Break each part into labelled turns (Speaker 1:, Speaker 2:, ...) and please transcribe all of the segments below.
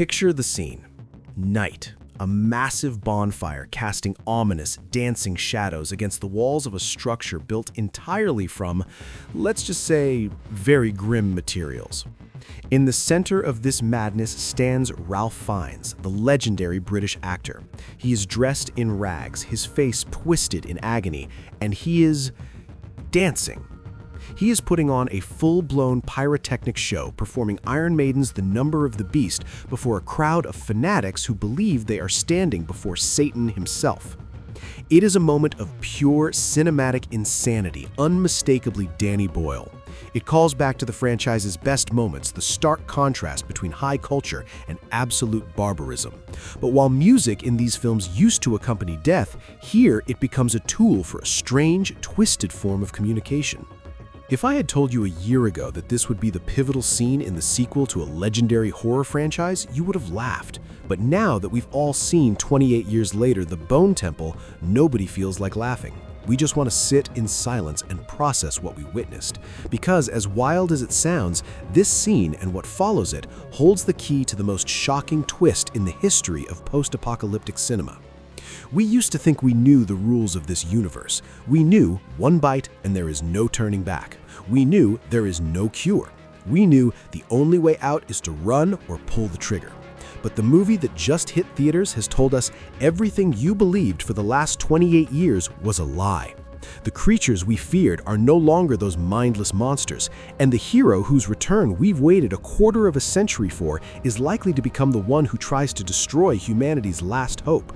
Speaker 1: Picture the scene. Night. A massive bonfire casting ominous, dancing shadows against the walls of a structure built entirely from, let's just say, very grim materials. In the center of this madness stands Ralph Fiennes, the legendary British actor. He is dressed in rags, his face twisted in agony, and he is dancing. He is putting on a full-blown pyrotechnic show, performing Iron Maiden's The Number of the Beast before a crowd of fanatics who believe they are standing before Satan himself. It is a moment of pure cinematic insanity, unmistakably Danny Boyle. It calls back to the franchise's best moments, the stark contrast between high culture and absolute barbarism. But while music in these films used to accompany death, here it becomes a tool for a strange, twisted form of communication. If I had told you a year ago that this would be the pivotal scene in the sequel to a legendary horror franchise, you would have laughed. But now that we've all seen 28 years later The Bone Temple, nobody feels like laughing. We just want to sit in silence and process what we witnessed. Because as wild as it sounds, this scene and what follows it holds the key to the most shocking twist in the history of post-apocalyptic cinema. We used to think we knew the rules of this universe. We knew one bite and there is no turning back. We knew there is no cure. We knew the only way out is to run or pull the trigger. But the movie that just hit theaters has told us everything you believed for the last 28 years was a lie. The creatures we feared are no longer those mindless monsters, and the hero whose return we've waited a quarter of a century for is likely to become the one who tries to destroy humanity's last hope.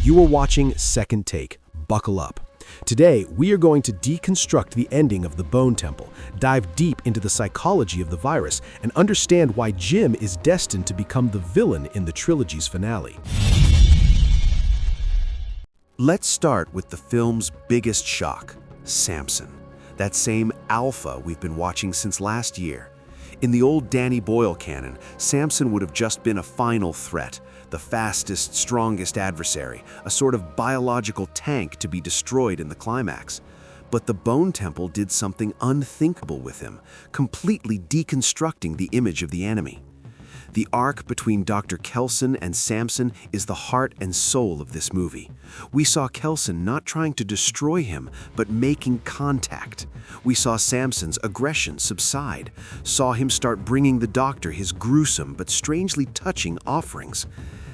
Speaker 1: You are watching Second Take. Buckle up. Today, we are going to deconstruct the ending of The Bone Temple, dive deep into the psychology of the virus, and understand why Jim is destined to become the villain in the trilogy's finale. Let's start with the film's biggest shock, Samson. That same alpha we've been watching since last year. In the old Danny Boyle canon, Samson would have just been a final threat, the fastest, strongest adversary, a sort of biological tank to be destroyed in the climax. But the Bone Temple did something unthinkable with him, completely deconstructing the image of the enemy. The arc between Dr. Kelson and Samson is the heart and soul of this movie. We saw Kelson not trying to destroy him, but making contact. We saw Samson's aggression subside, saw him start bringing the doctor his gruesome but strangely touching offerings.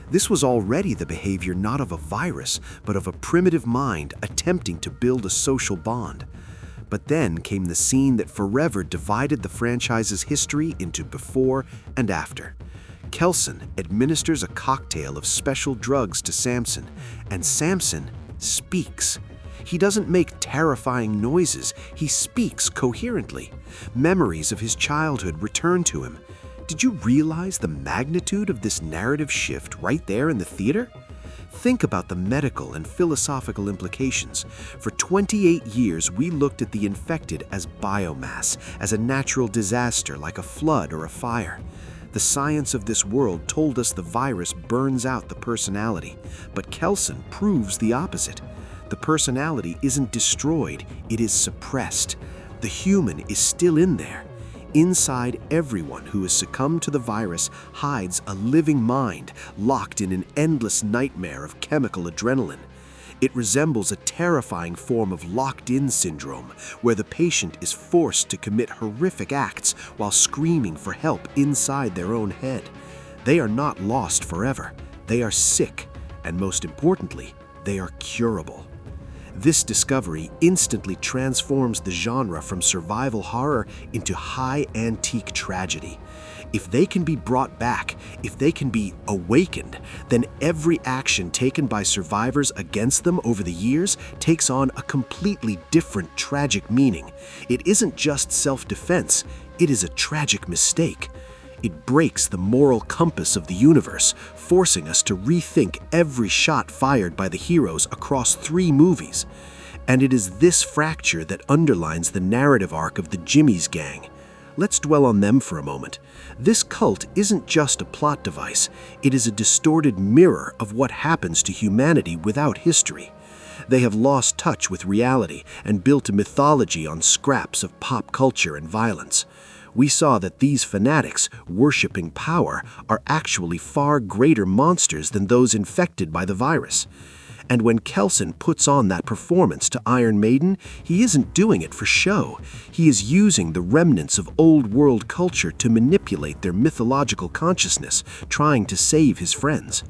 Speaker 1: This was already the behavior not of a virus, but of a primitive mind attempting to build a social bond. But then came the scene that forever divided the franchise's history into before and after. Kelson administers a cocktail of special drugs to Samson, and Samson speaks. He doesn't make terrifying noises, he speaks coherently. Memories of his childhood return to him. Did you realize the magnitude of this narrative shift right there in the theater? Think about the medical and philosophical implications. For 28 years, we looked at the infected as biomass, as a natural disaster like a flood or a fire. The science of this world told us the virus burns out the personality, but Kelson proves the opposite. The personality isn't destroyed, it is suppressed. The human is still in there. Inside everyone who has succumbed to the virus hides a living mind locked in an endless nightmare of chemical adrenaline. It resembles a terrifying form of locked-in syndrome, where the patient is forced to commit horrific acts while screaming for help inside their own head. They are not lost forever. They are sick, and most importantly, they are curable. This discovery instantly transforms the genre from survival horror into high antique tragedy. If they can be brought back, if they can be awakened, then every action taken by survivors against them over the years takes on a completely different tragic meaning. It isn't just self-defense, it is a tragic mistake. It breaks the moral compass of the universe, forcing us to rethink every shot fired by the heroes across 3 movies. And it is this fracture that underlines the narrative arc of the Jimmy's gang. Let's dwell on them for a moment. This cult isn't just a plot device, it is a distorted mirror of what happens to humanity without history. They have lost touch with reality and built a mythology on scraps of pop culture and violence.
Speaker 2: we saw that these fanatics, worshipping power, are actually far greater monsters than those infected by the virus. And when Kelson puts on that performance to Iron Maiden, he isn't doing it for show. He is using the remnants of old-world culture to manipulate their mythological consciousness, trying to save his friends.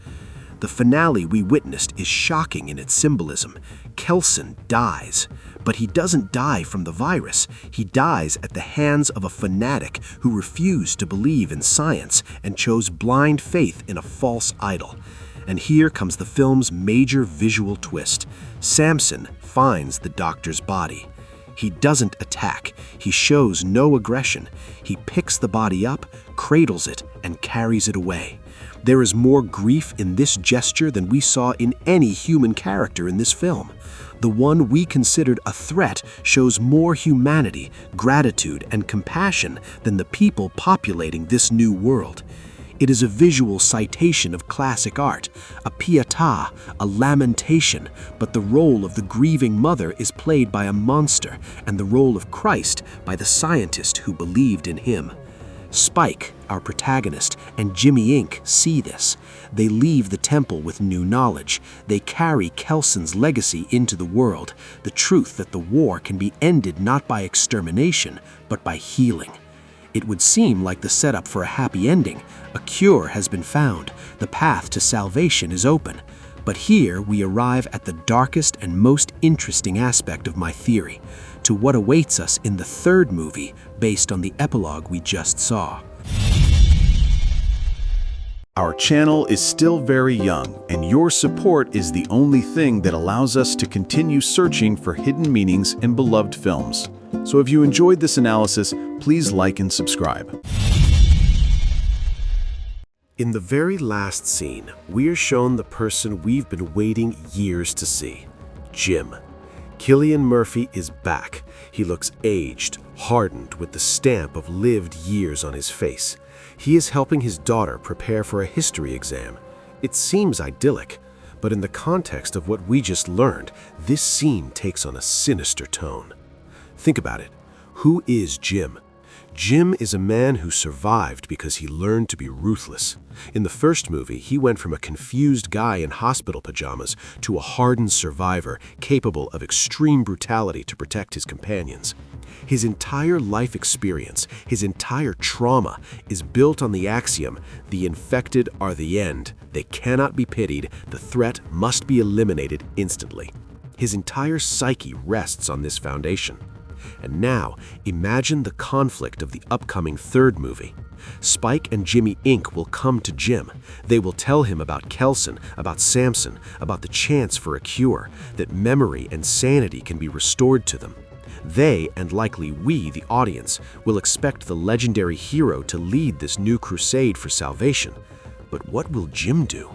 Speaker 2: The finale we witnessed is shocking in its symbolism. Kelson dies, but he doesn't die from the virus. He dies at the hands of a fanatic who refused to believe in science and chose blind faith in a false idol. And here comes the film's major visual twist. Samson finds the doctor's body. He doesn't attack. He shows no aggression. He picks the body up, cradles it, and carries it away. There is more grief in this gesture than we saw in any human character in this film. The one we considered a threat shows more humanity, gratitude, and compassion than the people populating this new world. It is a visual citation of classic art, a pietà, a lamentation, but the role of the grieving mother is played by a monster, and the role of Christ by the scientist who believed in him. Spike, our protagonist, and Jimmy Inc. see this. They leave the temple with new knowledge. They carry Kelson's legacy into the world, the truth that the war can be ended not by extermination, but by healing. It would seem like the setup for a happy ending. A cure has been found. The path to salvation is open. But here we arrive at the darkest and most interesting aspect of my theory, to what awaits us in the third movie based on the epilogue we just saw.
Speaker 3: Our channel is still very young, and your support is the only thing that allows us to continue searching for hidden meanings in beloved films. So if you enjoyed this analysis, please like and subscribe.
Speaker 1: In the very last scene, we're shown the person we've been waiting years to see, Jim. Cillian Murphy is back. He looks aged, hardened, with the stamp of lived years on his face. He is helping his daughter prepare for a history exam. It seems idyllic, but in the context of what we just learned, this scene takes on a sinister tone. Think about it. Who is Jim? Jim is a man who survived because he learned to be ruthless. In the first movie, he went from a confused guy in hospital pajamas to a hardened survivor capable of extreme brutality to protect his companions. His entire life experience, his entire trauma, is built on the axiom, the infected are the end. They cannot be pitied. The threat must be eliminated instantly. His entire psyche rests on this foundation. And now, imagine the conflict of the upcoming third movie. Spike and Jimmy Inc. will come to Jim. They will tell him about Kelson, about Samson, about the chance for a cure, that memory and sanity can be restored to them. They, and likely we, the audience, will expect the legendary hero to lead this new crusade for salvation. But what will Jim do?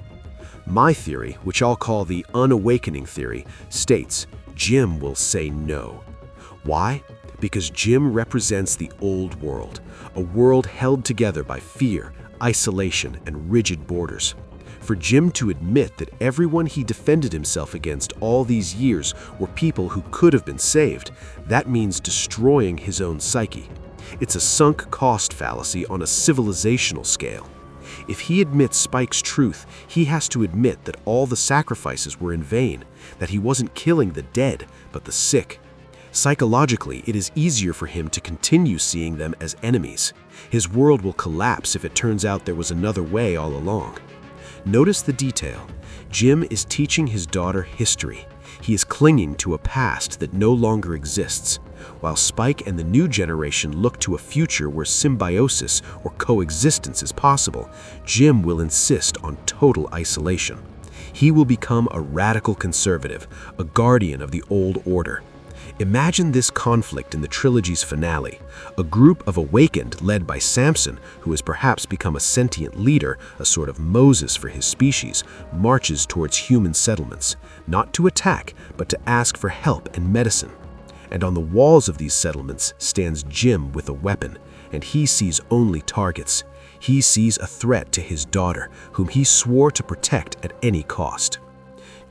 Speaker 1: My theory, which I'll call the unawakening theory, states Jim will say no. Why? Because Jim represents the old world, a world held together by fear, isolation, and rigid borders. For Jim to admit that everyone he defended himself against all these years were people who could have been saved, that means destroying his own psyche. It's a sunk cost fallacy on a civilizational scale. If he admits Spike's truth, he has to admit that all the sacrifices were in vain, that he wasn't killing the dead, but the sick. Psychologically, it is easier for him to continue seeing them as enemies. His world will collapse if it turns out there was another way all along. Notice the detail. Jim is teaching his daughter history. He is clinging to a past that no longer exists. While Spike and the new generation look to a future where symbiosis or coexistence is possible, Jim will insist on total isolation. He will become a radical conservative, a guardian of the old order. Imagine this conflict in the trilogy's finale. A group of awakened led by Samson, who has perhaps become a sentient leader, a sort of Moses for his species, marches towards human settlements, not to attack, but to ask for help and medicine. And on the walls of these settlements stands Jim with a weapon, and he sees only targets. He sees a threat to his daughter, whom he swore to protect at any cost.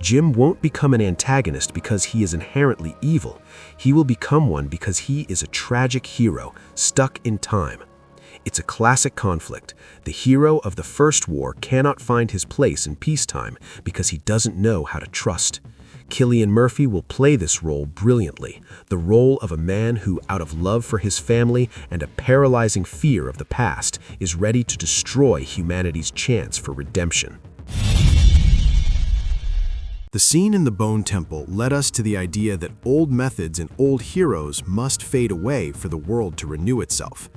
Speaker 2: Jim won't become an antagonist because he is inherently evil. He will become one because he is a tragic hero, stuck in time. It's a classic conflict. The hero of the First War cannot find his place in peacetime because he doesn't know how to trust. Cillian Murphy will play this role brilliantly, the role of a man who, out of love for his family and a paralyzing fear of the past, is ready to destroy humanity's chance for redemption.
Speaker 3: The scene in the Bone Temple led us to the idea that old methods and old heroes must fade away for the world to renew itself.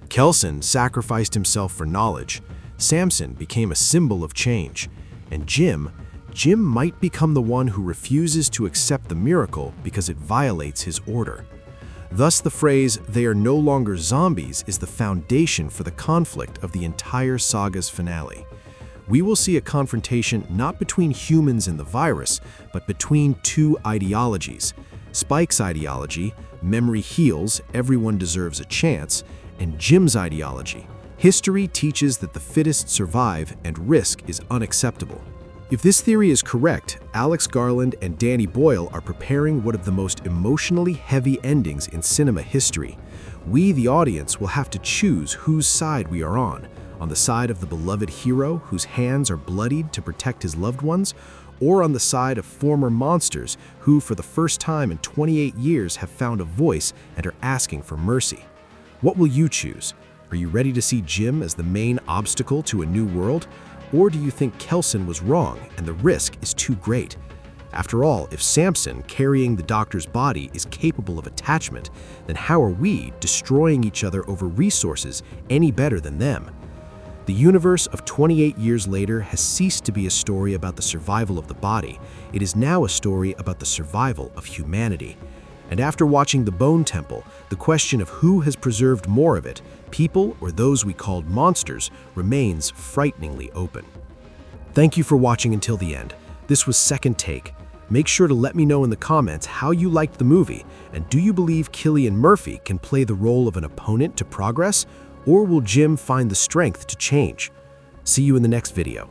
Speaker 3: Cillian sacrificed himself for knowledge, Samson became a symbol of change, and Jim might become the one who refuses to accept the miracle because it violates his order. Thus, the phrase, "they are no longer zombies," is the foundation for the conflict of the entire saga's finale. We will see a confrontation not between humans and the virus, but between two ideologies. Spike's ideology, memory heals, everyone deserves a chance, and Jim's ideology, history teaches that the fittest survive and risk is unacceptable. If this theory is correct, Alex Garland and Danny Boyle are preparing one of the most emotionally heavy endings in cinema history. We, the audience, will have to choose whose side we are on the side of the beloved hero whose hands are bloodied to protect his loved ones, or on the side of former monsters who, for the first time in 28 years, have found a voice and are asking for mercy. What will you choose? Are you ready to see Jim as the main obstacle to a new world? Or do you think Cillian was wrong and the risk is too great? After all, if Samson, carrying the doctor's body, is capable of attachment, then how are we, destroying each other over resources, any better than them? The universe of 28 years later has ceased to be a story about the survival of the body. It is now a story about the survival of humanity. And after watching the Bone Temple, the question of who has preserved more of it, people or those we called monsters, remains frighteningly open. Thank you for watching until the end. This was Second Take. Make sure to let me know in the comments how you liked the movie, and do you believe Cillian Murphy can play the role of an opponent to progress, or will Jim find the strength to change? See you in the next video.